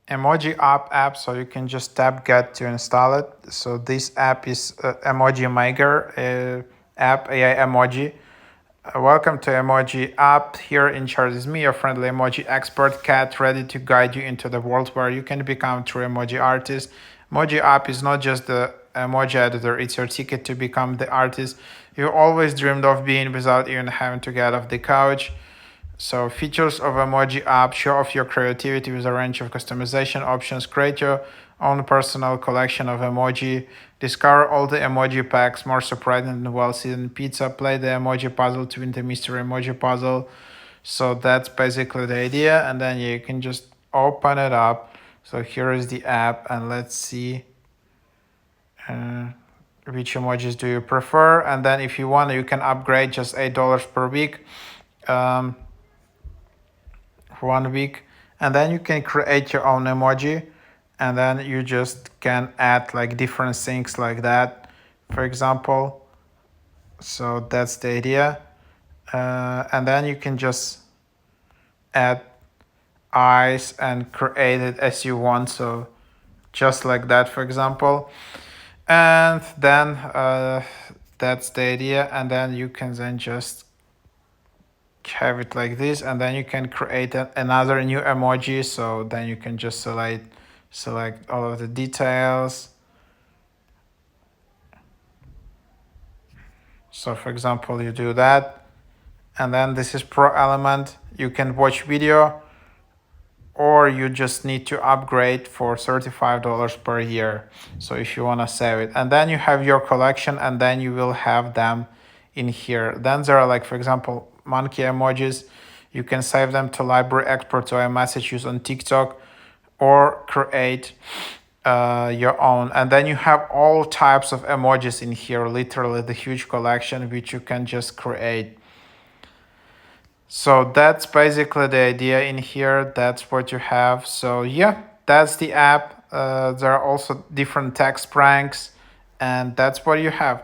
EMOJI UP app, so you can just tap get to install it. So this app is Emoji Maker app, AI emoji. Welcome to Emoji App. Here in charge is me, your friendly emoji expert Cat, ready to guide you into the world where you can become true emoji artist. Emoji App is not just the emoji editor, it's your ticket to become the artist you always dreamed of being without even having to get off the couch. So features of Emoji App: show off your creativity with a range of customization options, create your own personal collection of emoji, discover all the emoji packs, more surprising than well-seasoned pizza, play the emoji puzzle to win the mystery emoji puzzle. So that's basically the idea, and then you can just open it up. So here is the app, and let's see which emojis do you prefer. And then if you want, you can upgrade just $8 per week. For 1 week, and then you can create your own emoji, and then you just can add like different things like that, for example. So that's the idea, and then you can just add eyes and create it as you want, so just like that, for example. And then that's the idea, and then you can then just have it like this, and then you can create another new emoji. So then you can just select all of the details. So for example, you do that, and then this is pro element. You can watch video, or you just need to upgrade for $35 per year. So if you want to save it, and then you have your collection, and then you will have them in here. Then there are, like, for example, monkey emojis. You can save them to library, export to iMessage, use on TikTok, or create your own. And then you have all types of emojis in here, literally the huge collection which you can just create. So that's basically the idea in here. That's what you have. So yeah, that's the app. There are also different text pranks, and that's what you have.